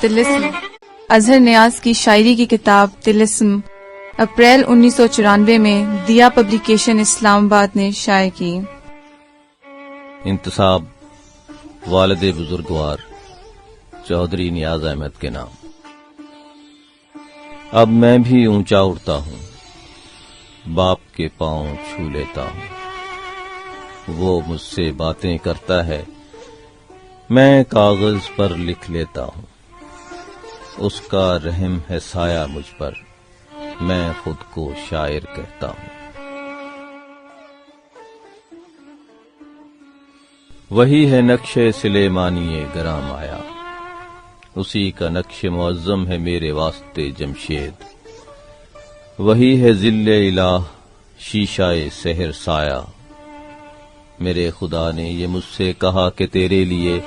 طلسم اظہر نیاز کی شاعری کی کتاب طلسم اپریل 1994 میں دیا پبلیکیشن اسلام آباد نے شائع کی۔ انتصاب والد بزرگوار چودھری نیاز احمد کے نام۔ اب میں بھی اونچا اڑتا ہوں، باپ کے پاؤں چھو لیتا ہوں۔ وہ مجھ سے باتیں کرتا ہے، میں کاغذ پر لکھ لیتا ہوں۔ اس کا رحم ہے سایہ مجھ پر، میں خود کو شاعر کہتا ہوں۔ وہی ہے نقش سلیمانی گرام آیا، اسی کا نقش معظم ہے میرے واسطے جمشید۔ وہی ہے ذل الہ شیشہ سحر سایہ، میرے خدا نے یہ مجھ سے کہا کہ تیرے لیے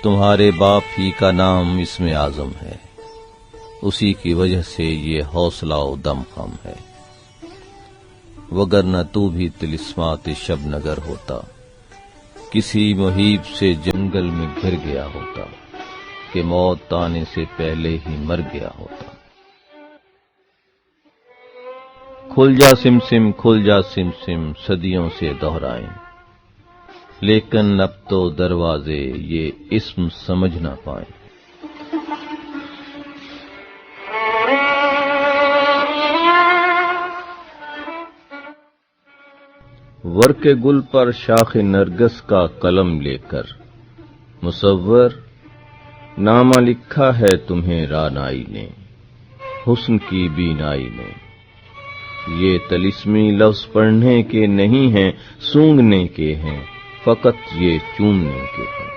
تمہارے باپ ہی کا نام اسم اعظم ہے، اسی کی وجہ سے یہ حوصلہ و دم خم ہے۔ وگرنہ تو بھی طلسمات شب نگر ہوتا، کسی محیب سے جنگل میں گر گیا ہوتا کہ موت آنے سے پہلے ہی مر گیا ہوتا۔ کھل جا سمسم کھل جا سمسم صدیوں سے دہرائیں، لیکن اب تو دروازے یہ اسم سمجھ نہ پائیں۔ ورق گل پر شاخ نرگس کا قلم لے کر مصور نامہ لکھا ہے تمہیں رانائی نے، حسن کی بینائی نے۔ یہ طلسمی لفظ پڑھنے کے نہیں ہیں، سونگھنے کے ہیں، فقط یہ چومنے کے ہیں۔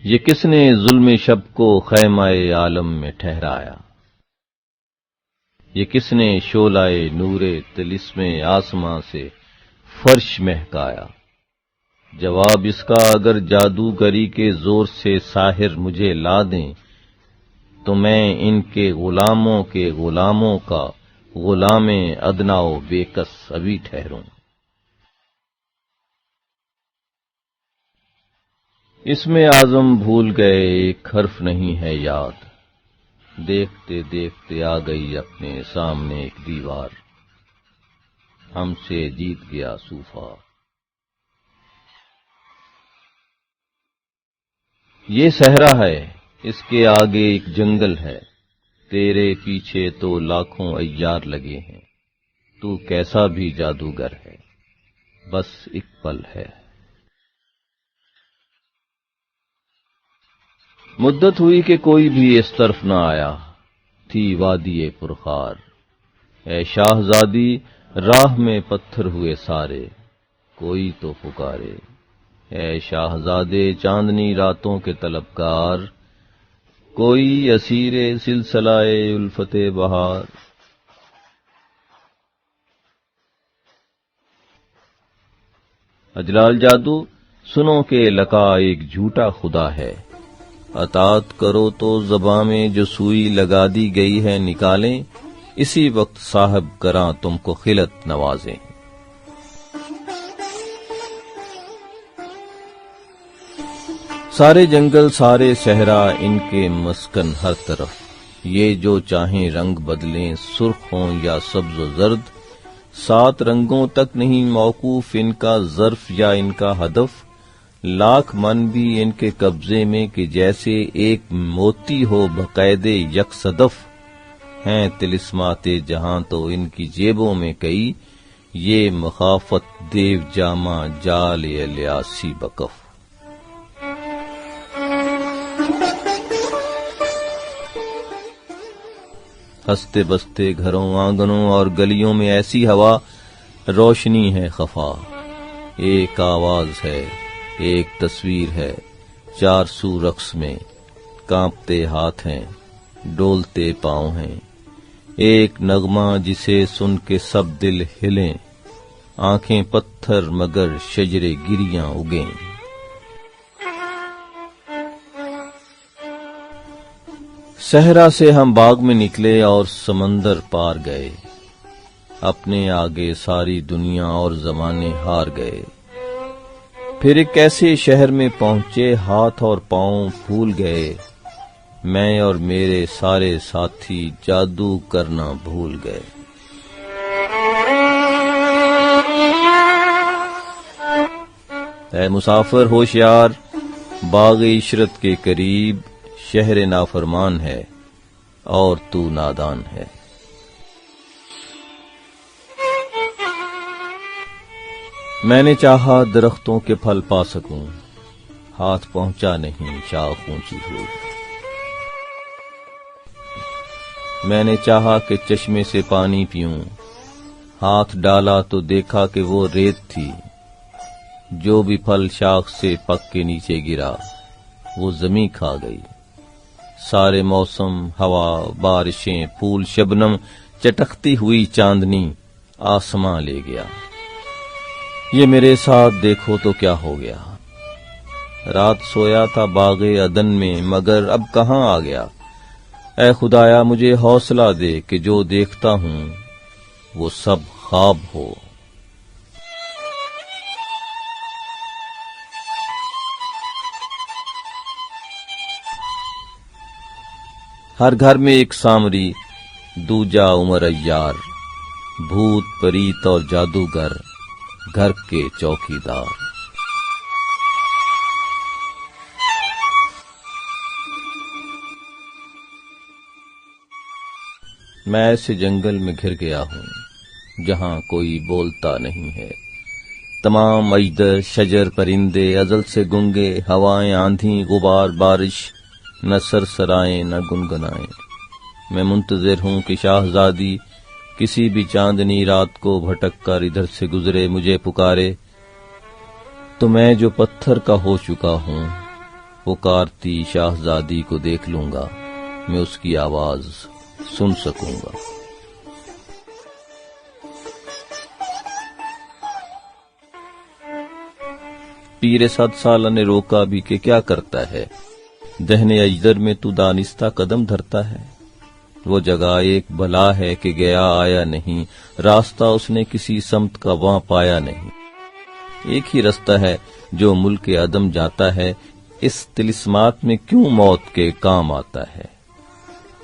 یہ کس نے ظلم شب کو خیمہ عالم میں ٹھہرایا؟ یہ کس نے شعلہ نور طلسم آسماں سے فرش مہکایا؟ جواب اس کا اگر جادوگری کے زور سے ساحر مجھے لا دیں تو میں ان کے غلاموں کا غلام ادنا و بے کس ابھی ٹھہروں۔ اس میں اعظم بھول گئے ایک حرف نہیں ہے یاد، دیکھتے دیکھتے آ گئی اپنے سامنے ایک دیوار، ہم سے جیت گیا صوفہ۔ یہ صحرا ہے، اس کے آگے ایک جنگل ہے، تیرے پیچھے تو لاکھوں عیار لگے ہیں، تو کیسا بھی جادوگر ہے، بس ایک پل ہے۔ مدت ہوئی کہ کوئی بھی اس طرف نہ آیا، تھی وادی پرخار۔ اے شاہزادی راہ میں پتھر ہوئے سارے، کوئی تو پکارے۔ اے شاہزادے چاندنی راتوں کے طلبکار، کوئی اسیر سلسلہ الفت بہار۔ اجلال جادو سنو کہ لقا ایک جھوٹا خدا ہے، اطاعت کرو تو زباں میں جو سوئی لگا دی گئی ہے نکالیں، اسی وقت صاحب کراں تم کو خلت نوازیں۔ سارے جنگل سارے صحرا ان کے مسکن ہر طرف، یہ جو چاہیں رنگ بدلیں سرخ ہوں یا سبز و زرد، 7 رنگوں تک نہیں موقوف ان کا ظرف یا ان کا ہدف، لاکھ من بھی ان کے قبضے میں کہ جیسے ایک موتی ہو بقید یک صدف، ہیں طلسمات جہاں تو ان کی جیبوں میں کئی، یہ مخافت دیو جامہ جال الیاسی بکف۔ ہستے بستے گھروں آنگنوں اور گلیوں میں ایسی ہوا، روشنی ہے خفا، ایک آواز ہے ایک تصویر ہے، 4 سو رقص میں کانپتے ہاتھ ہیں ڈولتے پاؤں ہیں، ایک نغمہ جسے سن کے سب دل ہلیں، آنکھیں پتھر مگر شجرے گریاں اگیں۔ صحرا سے ہم باغ میں نکلے اور سمندر پار گئے، اپنے آگے ساری دنیا اور زمانے ہار گئے۔ پھر ایک ایسے شہر میں پہنچے، ہاتھ اور پاؤں پھول گئے، میں اور میرے سارے ساتھی جادو کرنا بھول گئے۔ اے مسافر ہوشیار، باغ عشرت کے قریب شہر نافرمان ہے اور تو نادان ہے۔ میں نے چاہا درختوں کے پھل پا سکوں، ہاتھ پہنچا نہیں شاخ اونچی ہوئی۔ میں نے چاہا کہ چشمے سے پانی پیوں، ہاتھ ڈالا تو دیکھا کہ وہ ریت تھی۔ جو بھی پھل شاخ سے پک کے نیچے گرا وہ زمیں کھا گئی۔ سارے موسم، ہوا، بارشیں، پھول، شبنم، چٹکتی ہوئی چاندنی آسماں لے گیا۔ یہ میرے ساتھ دیکھو تو کیا ہو گیا۔ رات سویا تھا باغ عدن میں، مگر اب کہاں آ گیا۔ اے خدایا مجھے حوصلہ دے کہ جو دیکھتا ہوں وہ سب خواب ہو۔ ہر گھر میں ایک سامری، دوجا عمر عیار، بھوت پریت اور جادوگر، گھر کے چوکیدار۔ میں ایسے جنگل میں گھر گیا ہوں جہاں کوئی بولتا نہیں ہے۔ تمام اژدر، شجر، پرندے ازل سے گنگے، ہوائیں، آندھی، غبار، بارش نہ سرسرائیں نہ گنگنائیں۔ میں منتظر ہوں کہ شاہزادی کسی بھی چاندنی رات کو بھٹک کر ادھر سے گزرے، مجھے پکارے تو میں جو پتھر کا ہو چکا ہوں، پکارتی شاہزادی کو دیکھ لوں گا، میں اس کی آواز سن سکوں گا۔ پیر 7 سالہ نے روکا بھی کہ کیا کرتا ہے، دہنے اجدر میں تو دانستہ قدم دھرتا ہے۔ وہ جگہ ایک بلا ہے کہ گیا آیا نہیں، راستہ اس نے کسی سمت کا وہاں پایا نہیں۔ ایک ہی رستہ ہے جو ملک عدم جاتا ہے، اس طلسمات میں کیوں موت کے کام آتا ہے۔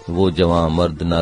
وہ جواں مرد نہ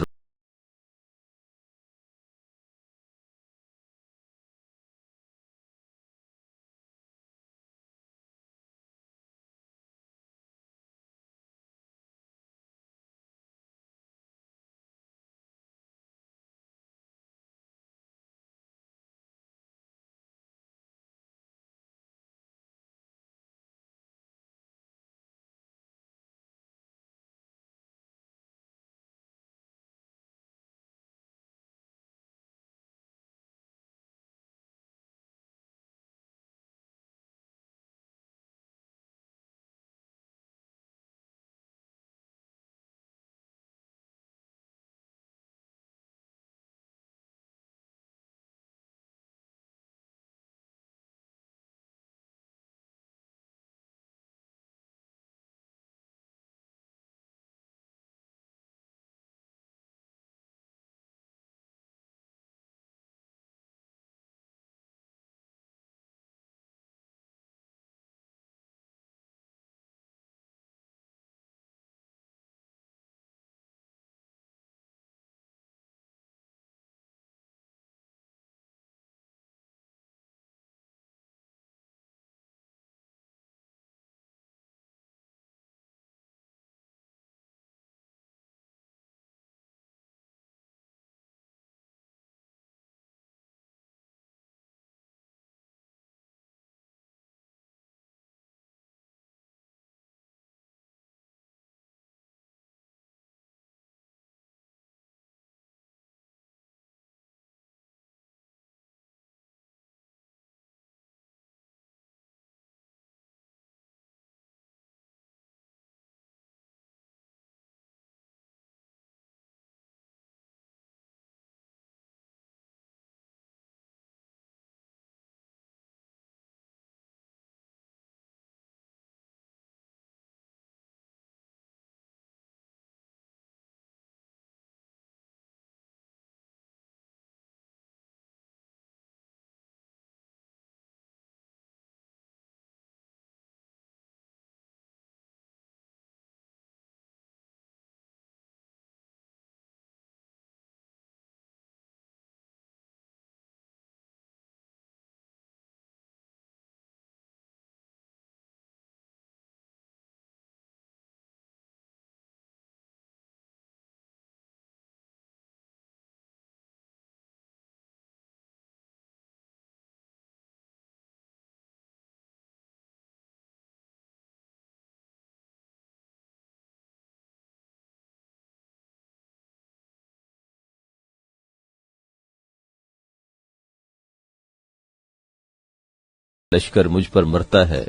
لشکر مجھ پر مرتا ہے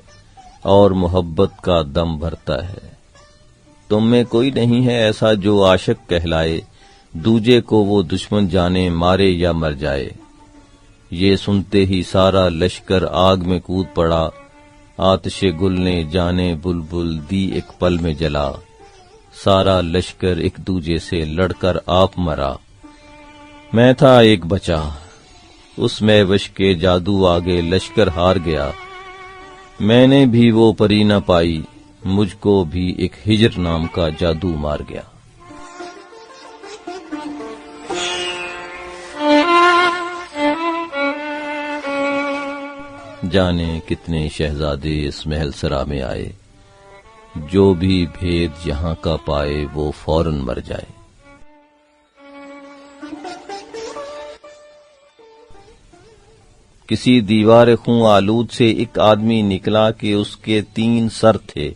اور محبت کا دم بھرتا ہے۔ تم میں کوئی نہیں ہے ایسا جو عاشق کہلائے، دوجے کو وہ دشمن جانے مارے یا مر جائے۔ یہ سنتے ہی سارا لشکر آگ میں کود پڑا، آتش گل نے جانے بلبل دی ایک پل میں جلا، سارا لشکر ایک دوجے سے لڑ کر آپ مرا۔ میں تھا ایک بچا، اس میں وش کے جادو آگے لشکر ہار گیا۔ میں نے بھی وہ پری نہ پائی، مجھ کو بھی ایک ہجر نام کا جادو مار گیا۔ جانے کتنے شہزادے اس محل سرا میں آئے، جو بھی بھید یہاں کا پائے وہ فوراً مر جائے۔ کسی دیوار خوں آلود سے ایک آدمی نکلا کہ اس کے 3 سر تھے،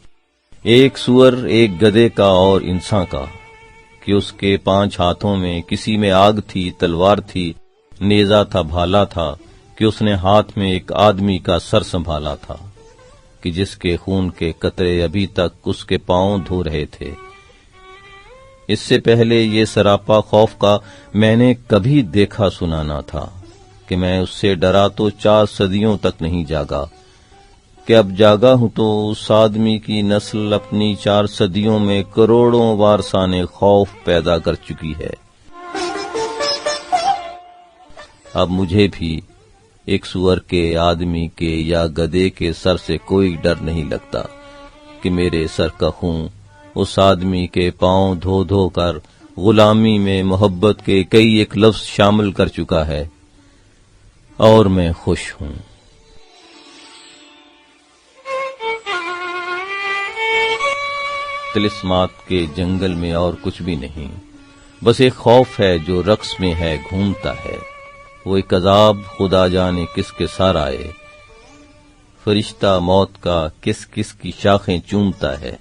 ایک سور، ایک گدھے کا اور انسان کا، کہ اس کے 5 ہاتھوں میں کسی میں آگ تھی، تلوار تھی، نیزہ تھا، بھالا تھا، کہ اس نے ہاتھ میں ایک آدمی کا سر سنبھالا تھا، کہ جس کے خون کے قطرے ابھی تک اس کے پاؤں دھو رہے تھے۔ اس سے پہلے یہ سراپا خوف کا میں نے کبھی دیکھا سنا نہ تھا، کہ میں اس سے ڈرا تو 4 صدیوں تک نہیں جاگا، کہ اب جاگا ہوں تو اس آدمی کی نسل اپنی 4 صدیوں میں کروڑوں وارثان خوف پیدا کر چکی ہے۔ اب مجھے بھی ایک سور کے، آدمی کے یا گدھے کے سر سے کوئی ڈر نہیں لگتا، کہ میرے سر کا خون اس آدمی کے پاؤں دھو دھو کر غلامی میں محبت کے کئی ایک لفظ شامل کر چکا ہے، اور میں خوش ہوں۔ طلسمات کے جنگل میں اور کچھ بھی نہیں، بس ایک خوف ہے جو رقص میں ہے، گھومتا ہے۔ وہ ایک عذاب خدا جانے کس کے سار آئے، فرشتہ موت کا کس کس کی شاخیں چومتا ہے۔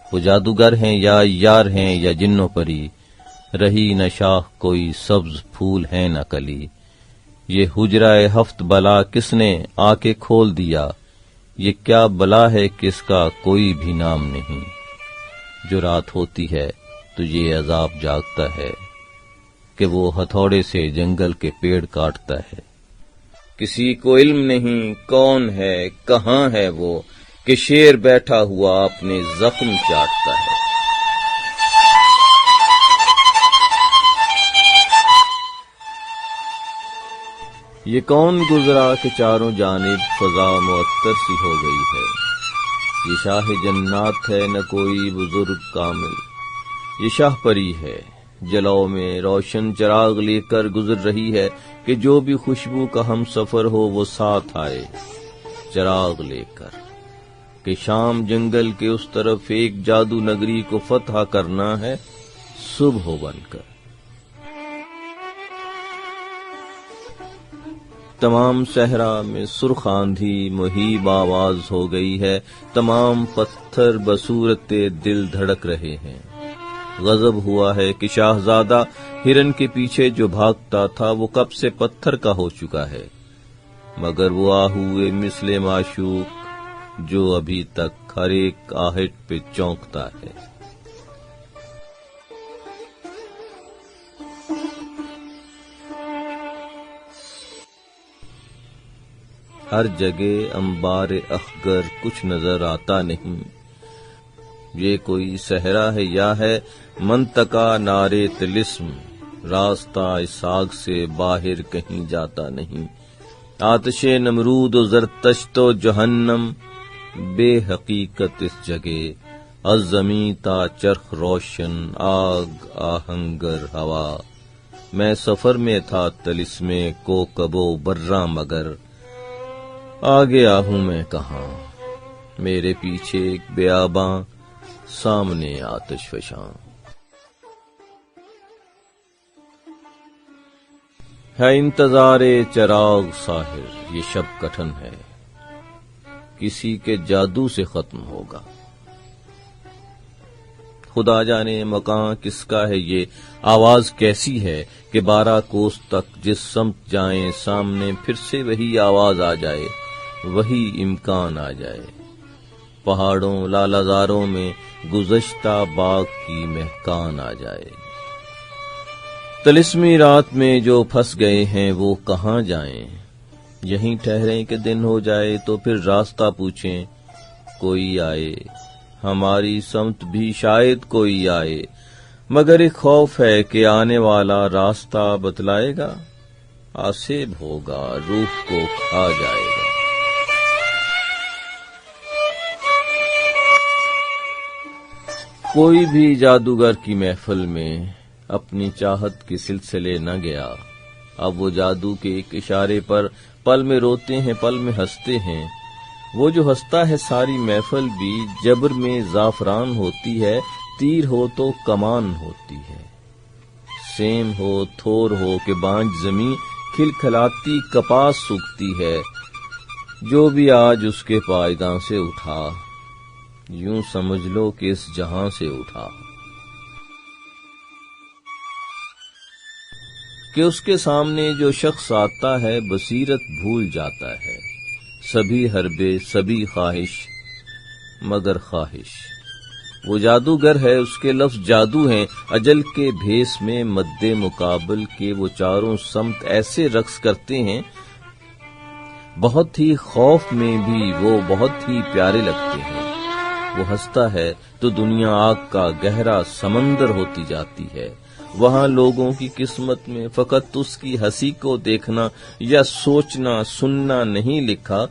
وہ جادوگر ہیں یا یار ہیں یا جنو پری، رہی نہ شاخ کوئی سبز پھول ہے نہ کلی۔ یہ حجرہ ہفت بلا کس نے آ کے کھول دیا، یہ کیا بلا ہے کس کا کوئی بھی نام نہیں۔ جو رات ہوتی ہے تو یہ عذاب جاگتا ہے، کہ وہ ہتھوڑے سے جنگل کے پیڑ کاٹتا ہے۔ کسی کو علم نہیں کون ہے کہاں ہے وہ، کہ شیر بیٹھا ہوا اپنے زخم چاٹتا ہے۔ یہ کون گزرا کہ چاروں جانب فضا معطر سی ہو گئی ہے، یہ شاہ جنات ہے نہ کوئی بزرگ کامل، یہ شاہ پری ہے جلو میں روشن چراغ لے کر گزر رہی ہے، کہ جو بھی خوشبو کا ہم سفر ہو وہ ساتھ آئے چراغ لے کر، کہ شام جنگل کے اس طرف ایک جادو نگری کو فتح کرنا ہے صبح بن کر۔ تمام صحرا میں سرخ آندھی مہیب آواز ہو گئی ہے، تمام پتھر بصورت دل دھڑک رہے ہیں۔ غضب ہوا ہے کہ شاہزادہ ہرن کے پیچھے جو بھاگتا تھا وہ کب سے پتھر کا ہو چکا ہے، مگر وہ آہوئے مثل معشوق جو ابھی تک ہر ایک آہٹ پہ چونکتا ہے۔ ہر جگہ انبار اخگر کچھ نظر آتا نہیں، یہ کوئی صحرا ہے یا ہے منطقہ نارے طلسم، راستہ اس آگ سے باہر کہیں جاتا نہیں۔ آتش نمرود و زرتشت و جہنم بے حقیقت اس جگہ، از زمیں تا چرخ روشن آگ آہنگر ہوا۔ میں سفر میں تھا طلسم کوکب و براں، مگر آ گیا ہوں میں کہاں، میرے پیچھے ایک بیاباں سامنے آتش فشاں۔ ہے انتظار چراغ ساحر یہ شب کٹھن ہے، کسی کے جادو سے ختم ہوگا۔ خدا جانے مکان کس کا ہے، یہ آواز کیسی ہے کہ 12 کوس تک جس سمت جائیں سامنے پھر سے وہی آواز آ جائے، وہی امکان آ جائے، پہاڑوں لالازاروں میں گزشتہ باغ کی مہکان آ جائے۔ طلسمی رات میں جو پھنس گئے ہیں وہ کہاں جائیں، یہیں ٹھہریں کہ دن ہو جائے تو پھر راستہ پوچھیں، کوئی آئے ہماری سمت بھی شاید کوئی آئے، مگر ایک خوف ہے کہ آنے والا راستہ بتلائے گا، آسیب ہوگا روح کو کھا جائے گا۔ کوئی بھی جادوگر کی محفل میں اپنی چاہت کے سلسلے نہ گیا، اب وہ جادو کے ایک اشارے پر پل میں روتے ہیں پل میں ہنستے ہیں۔ وہ جو ہنستا ہے ساری محفل بھی جبر میں زعفران ہوتی ہے، تیر ہو تو کمان ہوتی ہے۔ سیم ہو تھور ہو کہ بانج زمیں، کھلکھلاتی کپاس سوکھتی ہے۔ جو بھی آج اس کے پائیداں سے اٹھا، یوں سمجھ لو کہ اس جہاں سے اٹھا، کہ اس کے سامنے جو شخص آتا ہے بصیرت بھول جاتا ہے، سبھی حربے سبھی خواہش مگر خواہش۔ وہ جادوگر ہے، اس کے لفظ جادو ہیں، اجل کے بھیس میں مد مقابل کے وہ چاروں سمت ایسے رقص کرتے ہیں، بہت ہی خوف میں بھی وہ بہت ہی پیارے لگتے ہیں۔ وہ ہنستا ہے تو دنیا آگ کا گہرا سمندر ہوتی جاتی ہے۔ وہاں لوگوں کی قسمت میں فقط اس کی ہنسی کو دیکھنا یا سوچنا سننا نہیں لکھا،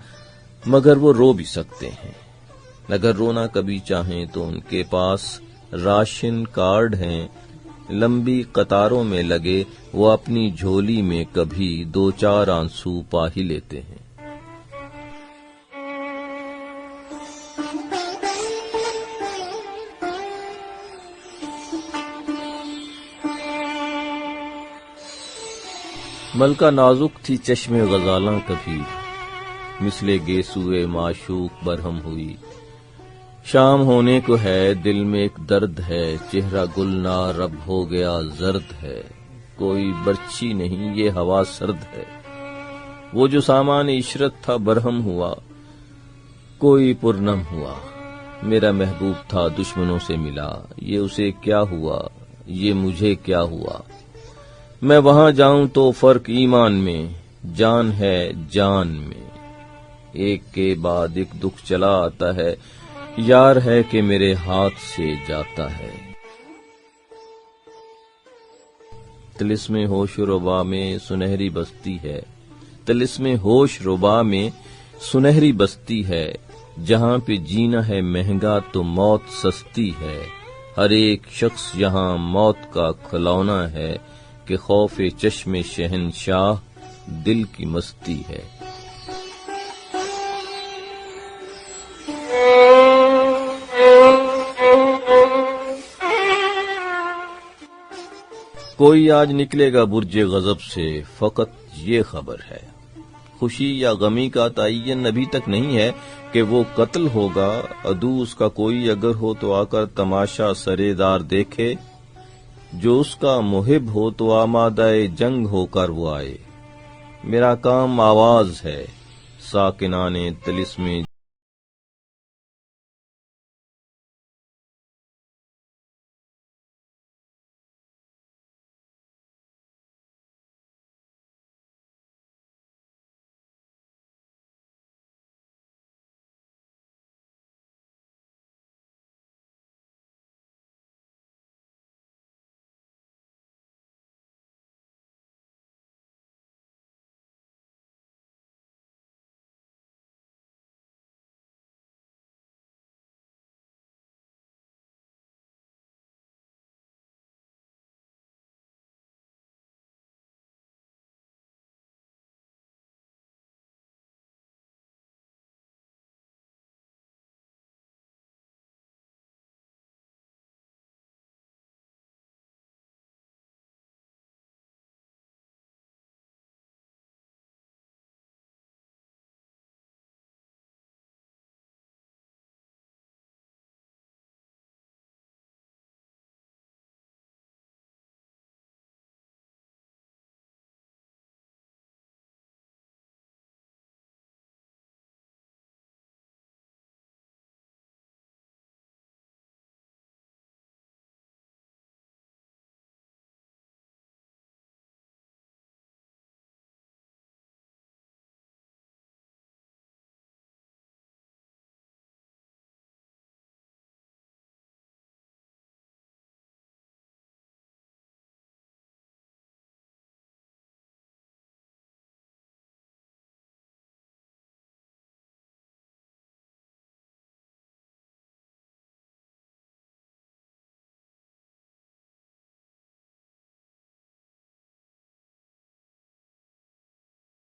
مگر وہ رو بھی سکتے ہیں۔ اگر رونا کبھی چاہیں تو ان کے پاس راشن کارڈ ہیں، لمبی قطاروں میں لگے وہ اپنی جھولی میں کبھی دو چار آنسو پا ہی لیتے ہیں۔ ملکہ نازک تھی چشم غزالاں کبھی، مثل گیسوئے معشوق برہم ہوئی۔ شام ہونے کو ہے دل میں ایک درد ہے، چہرہ گلنار اب ہو گیا زرد ہے، کوئی برچھی نہیں یہ ہوا سرد ہے۔ وہ جو سامان عشرت تھا برہم ہوا، کوئی پرنم ہوا۔ میرا محبوب تھا دشمنوں سے ملا، یہ اسے کیا ہوا یہ مجھے کیا ہوا۔ میں وہاں جاؤں تو فرق ایمان میں، جان ہے جان میں، ایک کے بعد ایک دکھ چلا آتا ہے، یار ہے کہ میرے ہاتھ سے جاتا ہے۔ طلسم ہوش و ربا میں سنہری بستی ہے، طلسم ہوش ربا میں سنہری بستی ہے، جہاں پہ جینا ہے مہنگا تو موت سستی ہے۔ ہر ایک شخص یہاں موت کا کھلونا ہے، کہ خوف چشم شہنشاہ دل کی مستی ہے۔ کوئی آج نکلے گا برج غضب سے، فقط یہ خبر ہے، خوشی یا غمی کا تعین ابھی تک نہیں ہے کہ وہ قتل ہوگا۔ عدو اس کا کوئی اگر ہو تو آ کر تماشا سرے دار دیکھے، جو اس کا محب ہو تو آمادہ جنگ ہو کر وہ آئے۔ میرا کام آواز ہے، ساکنان طلسم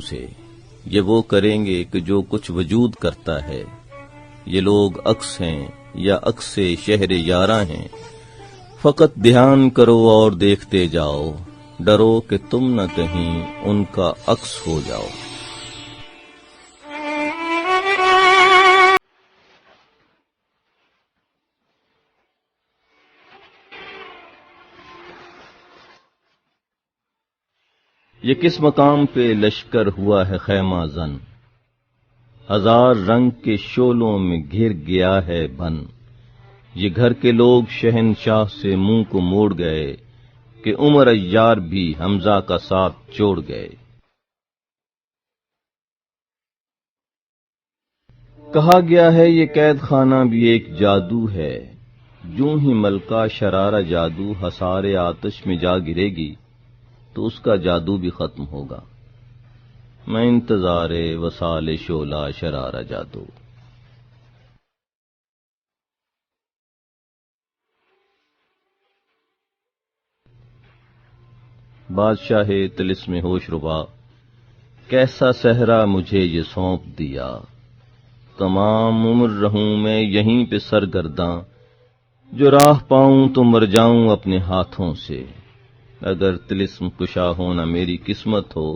سے یہ وہ کریں گے کہ جو کچھ وجود کرتا ہے. یہ لوگ عکس ہیں یا عکس سے شہر یاراں ہیں. فقط دھیان کرو اور دیکھتے جاؤ، ڈرو کہ تم نہ کہیں ان کا عکس ہو جاؤ. یہ کس مقام پہ لشکر ہوا ہے خیمہ زن، ہزار رنگ کے شعلوں میں گھر گیا ہے بن. یہ گھر کے لوگ شہنشاہ سے منہ کو موڑ گئے کہ عمر عیار بھی حمزہ کا ساتھ چھوڑ گئے. کہا گیا ہے یہ قید خانہ بھی ایک جادو ہے، جوں ہی ملکہ شرارہ جادو حصار آتش میں جا گرے گی تو اس کا جادو بھی ختم ہوگا. میں انتظار وصال شعلہ شرارہ جادو. بادشاہ طلسم ہوش ربا، کیسا صحرا مجھے یہ سونپ دیا. تمام عمر رہوں میں یہیں پہ سرگرداں، جو راہ پاؤں تو مر جاؤں اپنے ہاتھوں سے. اگر طلسم کشا ہونا میری قسمت ہو،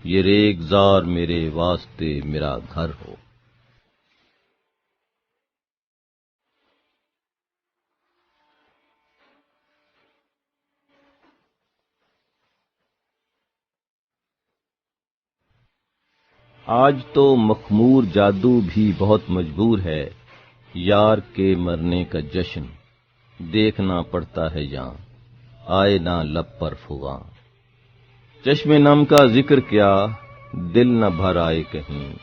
یہ ریگ زار میرے واسطے میرا گھر ہو. آج تو مخمور جادو بھی بہت مجبور ہے، یار کے مرنے کا جشن دیکھنا پڑتا ہے یہاں، آئے نہ لب پر فغاں. چشم نم کا ذکر کیا دل نہ بھر آئے کہیں،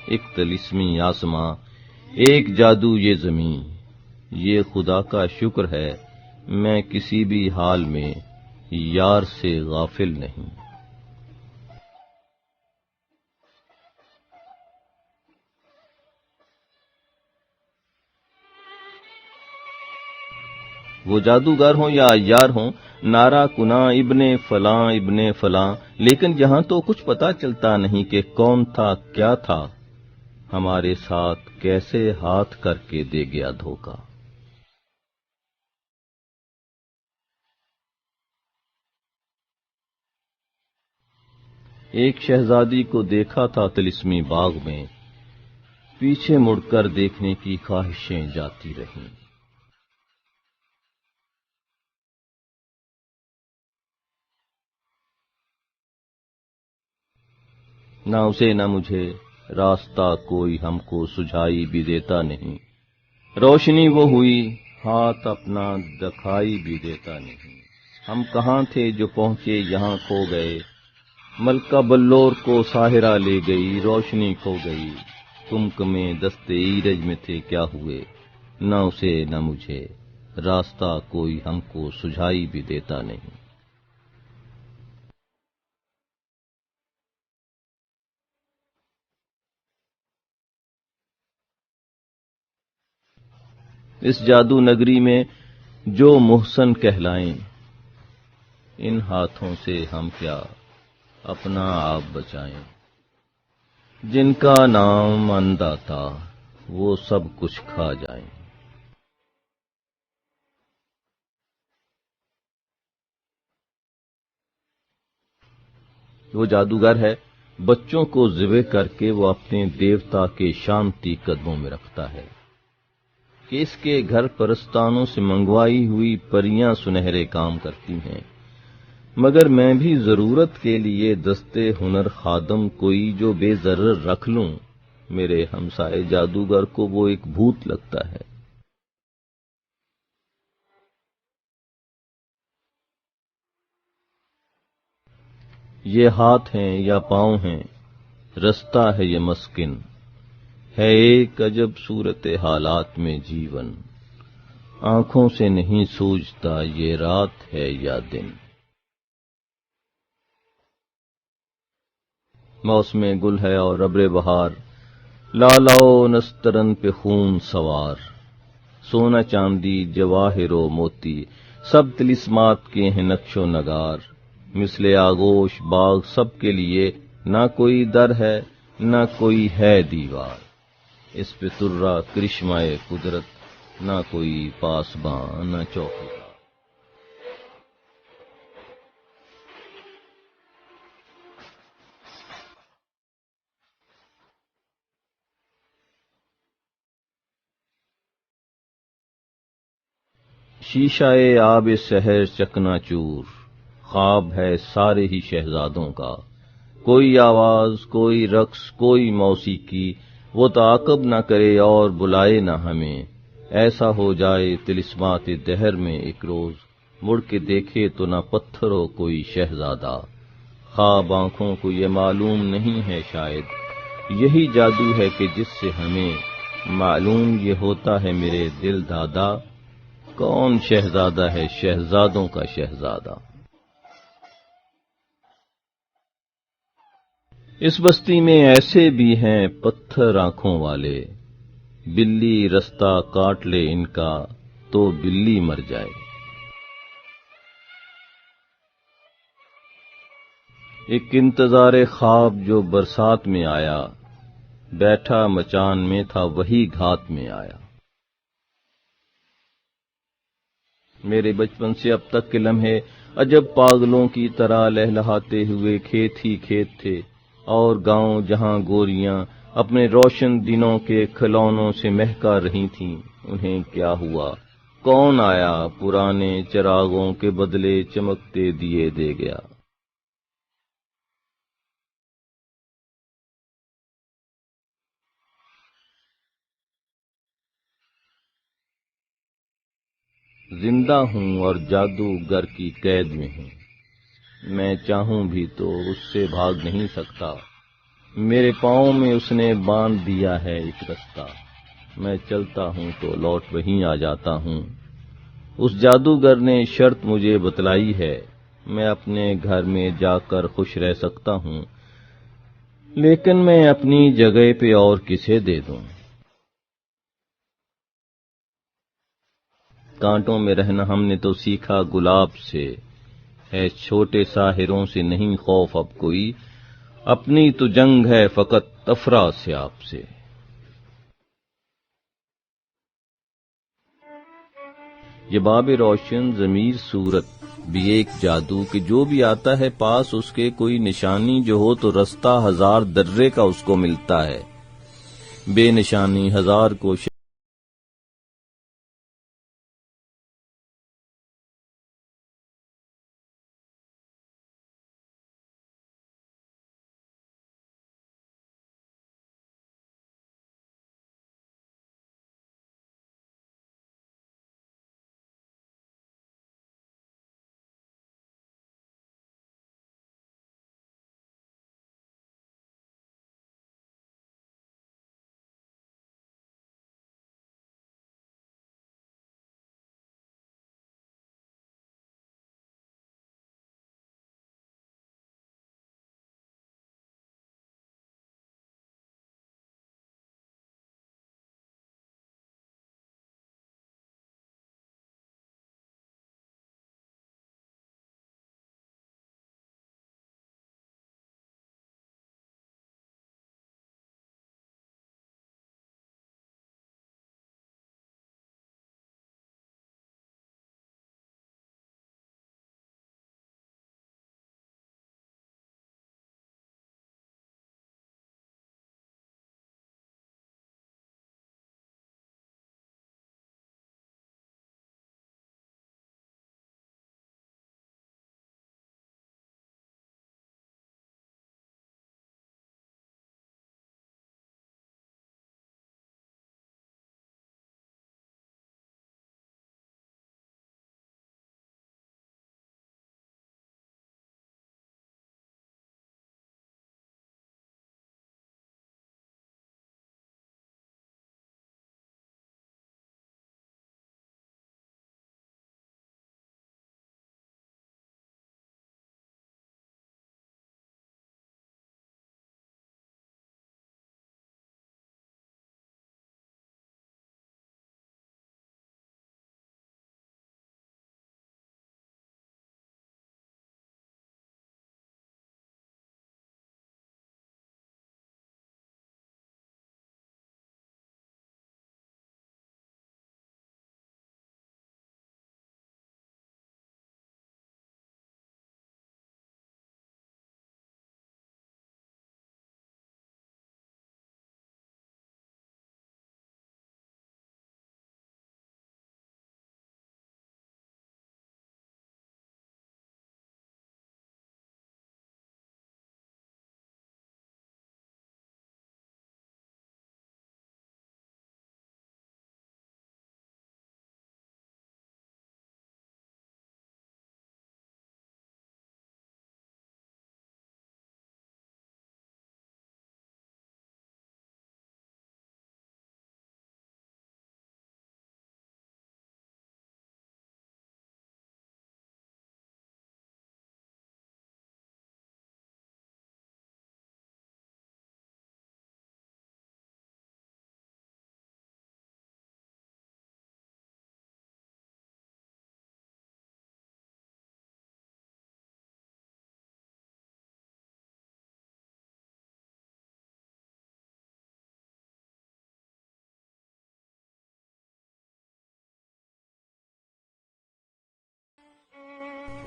ایک طلسمی آسماں ایک جادو یہ زمین. یہ خدا کا شکر ہے میں کسی بھی حال میں یار سے غافل نہیں. وہ جادوگر ہوں یا عیار ہوں، نعرہ کنا ابن فلاں ابن فلاں، لیکن یہاں تو کچھ پتا چلتا نہیں کہ کون تھا کیا تھا، ہمارے ساتھ کیسے ہاتھ کر کے دے گیا دھوکا. ایک شہزادی کو دیکھا تھا طلسمی باغ میں، پیچھے مڑ کر دیکھنے کی خواہشیں جاتی رہیں. نہ اسے نہ مجھے راستہ کوئی ہم کو سجھائی بھی دیتا نہیں. روشنی وہ ہوئی ہاتھ اپنا دکھائی بھی دیتا نہیں. ہم کہاں تھے جو پہنچے یہاں کھو گئے، ملکہ بلور کو ساحرہ لے گئی روشنی کھو گئی. کمکمے دستے ایرج میں تھے کیا ہوئے، نہ اسے نہ مجھے راستہ کوئی ہم کو سجھائی بھی دیتا نہیں. اس جادو نگری میں جو محسن کہلائیں، ان ہاتھوں سے ہم کیا اپنا آپ بچائیں. جن کا نام اندھا تھا وہ سب کچھ کھا جائیں. وہ جادوگر ہے، بچوں کو ذبح کر کے وہ اپنے دیوتا کے شانتی قدموں میں رکھتا ہے کہ اس کے گھر پرستانوں سے منگوائی ہوئی پریاں سنہرے کام کرتی ہیں. مگر میں بھی ضرورت کے لیے دستے ہنر خادم کوئی جو بے ضرر رکھ لوں، میرے ہمسائے جادوگر کو وہ ایک بھوت لگتا ہے. یہ ہاتھ ہیں یا پاؤں ہیں، رستہ ہے یہ مسکن، ہے ایک عجب صورت حالات میں جیون. آنکھوں سے نہیں سوجتا یہ رات ہے یا دن. موسم گل ہے اور ابر بہار، لالاؤ نسترن پہ خون سوار. سونا چاندی جواہر و موتی سب طلسمات کے ہیں نقش و نگار. مثل آغوش باغ سب کے لیے نہ کوئی در ہے نہ کوئی ہے دیوار، اس پہ ترا کرشمائے قدرت، نہ کوئی پاسباں نہ چوکیدار۔ شیشہ آب سحر چکنا چور، خواب ہے سارے ہی شہزادوں کا، کوئی آواز کوئی رقص کوئی موسیقی، وہ تعاقب نہ کرے اور بلائے نہ ہمیں، ایسا ہو جائے طلسمات دہر میں ایک روز، مڑ کے دیکھے تو نہ پتھر ہو کوئی شہزادہ۔ خواب آنکھوں کو یہ معلوم نہیں ہے شاید، یہی جادو ہے کہ جس سے ہمیں معلوم یہ ہوتا ہے میرے دل دادا، کون شہزادہ ہے شہزادوں کا شہزادہ۔ اس بستی میں ایسے بھی ہیں پتھر آنکھوں والے، بلی رستہ کاٹ لے ان کا تو بلی مر جائے۔ ایک انتظار خواب جو برسات میں آیا، بیٹھا مچان میں تھا وہی گھات میں آیا۔ میرے بچپن سے اب تک کے لمحے عجب پاگلوں کی طرح لہلہاتے ہوئے کھیت ہی کھیت تھے، اور گاؤں جہاں گوریاں اپنے روشن دنوں کے کھلونوں سے مہکا رہی تھیں، انہیں کیا ہوا؟ کون آیا پرانے چراغوں کے بدلے چمکتے دیے دے گیا؟ زندہ ہوں اور جادوگر کی قید میں ہوں، میں چاہوں بھی تو اس سے بھاگ نہیں سکتا، میرے پاؤں میں اس نے باندھ دیا ہے ایک رستہ، میں چلتا ہوں تو لوٹ وہیں آ جاتا ہوں۔ اس جادوگر نے شرط مجھے بتلائی ہے، میں اپنے گھر میں جا کر خوش رہ سکتا ہوں، لیکن میں اپنی جگہ پہ اور کسے دے دوں؟ کانٹوں میں رہنا ہم نے تو سیکھا گلاب سے، ہے چھوٹے ساحروں سے نہیں خوف اب کوئی، اپنی تو جنگ ہے فقط افرا سے آپ سے۔ یہ باب روشن ضمیر صورت بھی ایک جادو کہ جو بھی آتا ہے پاس اس کے کوئی نشانی جو ہو تو رستہ ہزار درے کا اس کو ملتا ہے، بے نشانی ہزار کوشش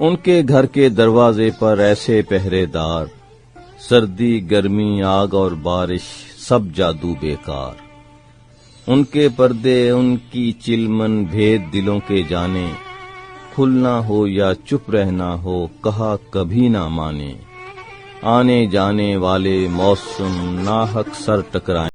ان کے گھر کے دروازے پر ایسے پہرے دار، سردی گرمی آگ اور بارش سب جادو بیکار۔ ان کے پردے ان کی چلمن بھید دلوں کے جانے، کھلنا ہو یا چپ رہنا ہو کہا کبھی نہ مانے۔ آنے جانے والے موسم ناحق سر ٹکرائیں۔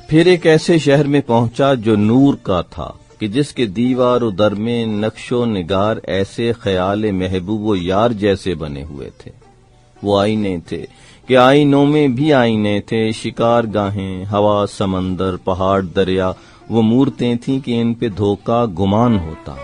پھر ایک ایسے شہر میں پہنچا جو نور کا تھا کہ جس کے دیوار و در میں نقش و نگار ایسے خیال محبوب و یار جیسے بنے ہوئے تھے۔ وہ آئینے تھے کہ آئینوں میں بھی آئینے تھے، شکار گاہیں، ہوا، سمندر، پہاڑ، دریا، وہ مورتیں تھیں کہ ان پہ دھوکا گمان ہوتا۔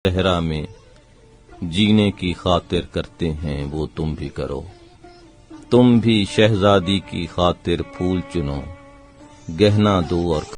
صحرا میں جینے کی خاطر کرتے ہیں وہ تم بھی کرو، تم بھی شہزادی کی خاطر پھول چنو، گہنا دو اور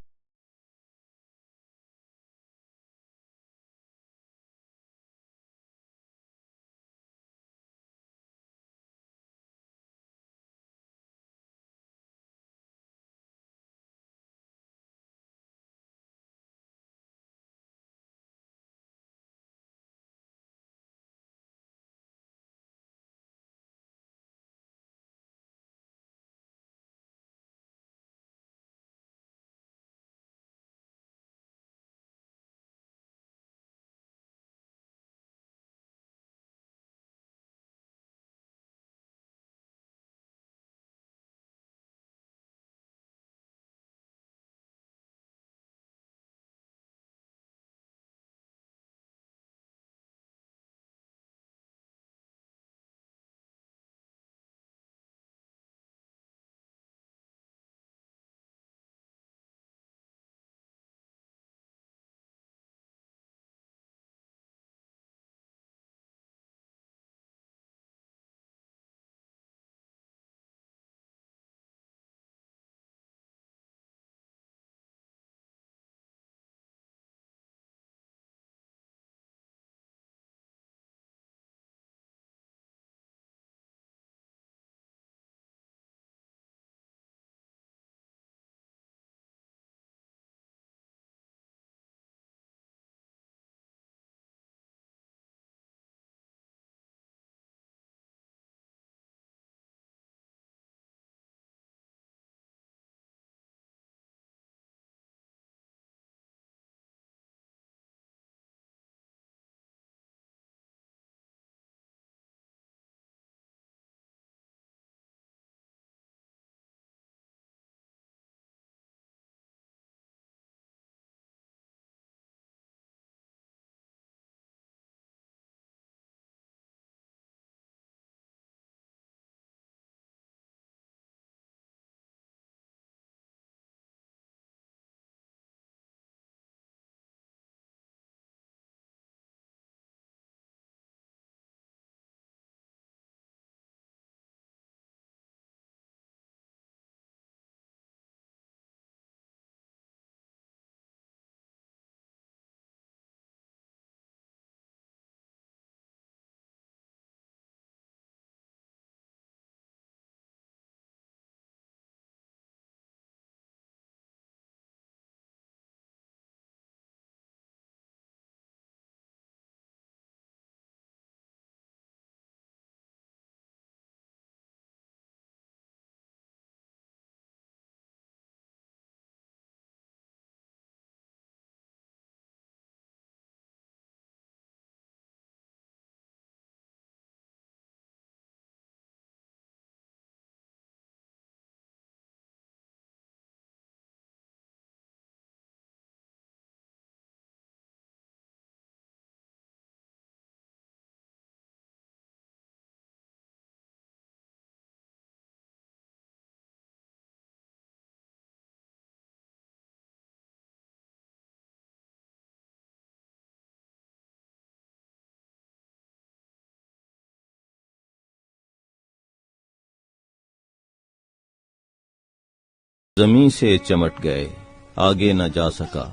زمیں سے چمٹ گئے، آگے نہ جا سکا،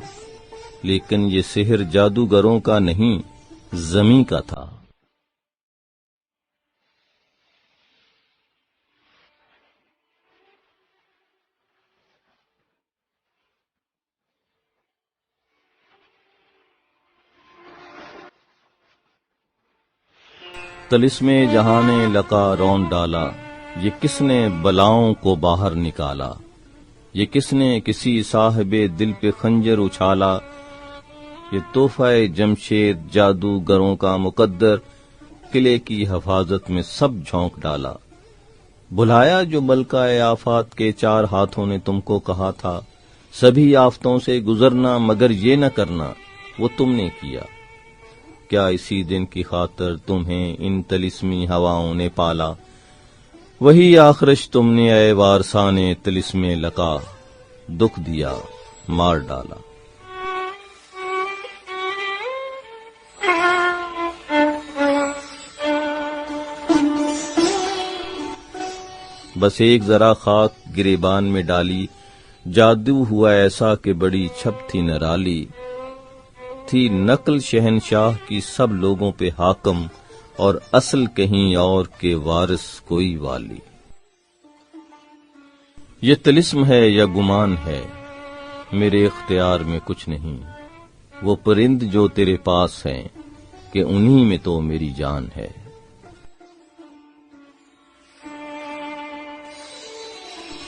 لیکن یہ سحر جادوگروں کا نہیں، زمیں کا تھا۔ طلسم جہاں نے لقا رون ڈالا، یہ کس نے بلاؤں کو باہر نکالا، یہ کس نے کسی صاحب دل پہ خنجر اچھالا، یہ تحفہ جمشید جادوگروں کا مقدر، قلعے کی حفاظت میں سب جھونک ڈالا۔ بھلایا جو ملکہ آفات کے چار ہاتھوں نے تم کو کہا تھا، سبھی آفتوں سے گزرنا مگر یہ نہ کرنا، وہ تم نے کیا۔ کیا اسی دن کی خاطر تمہیں ان طلسمی ہواؤں نے پالا، وہی آخرش تم نے اے وارثان طلسم لقا، دکھ دیا مار ڈالا۔ بس ایک ذرا خاک گریبان میں ڈالی، جادو ہوا ایسا کہ بڑی چھپ تھی نرالی، تھی نقل شہنشاہ کی سب لوگوں پہ حاکم، اور اصل کہیں اور کے وارث کوئی والی۔ یہ طلسم ہے یا گمان ہے، میرے اختیار میں کچھ نہیں، وہ پرند جو تیرے پاس ہیں کہ انہی میں تو میری جان ہے۔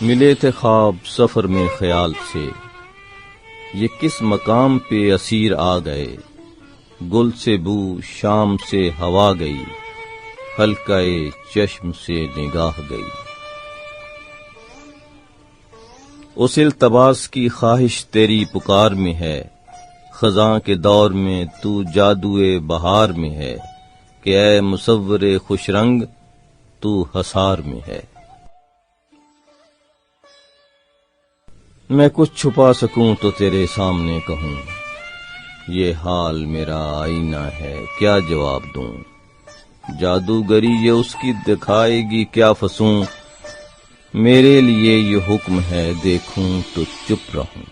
ملے تھے خواب سفر میں خیال سے، یہ کس مقام پہ اسیر آ گئے، گل سے بو شام سے ہوا گئی، حلقہ چشم سے نگاہ گئی۔ اس التباس کی خواہش تیری پکار میں ہے، خزاں کے دور میں تو جادوئے بہار میں ہے، کہ اے مصور خوش رنگ تو حصار میں ہے۔ میں کچھ چھپا سکوں تو تیرے سامنے کہوں، یہ حال میرا آئینہ ہے کیا جواب دوں، جادوگری یہ اس کی دکھائے گی کیا فسوں، میرے لیے یہ حکم ہے دیکھوں تو چپ رہوں۔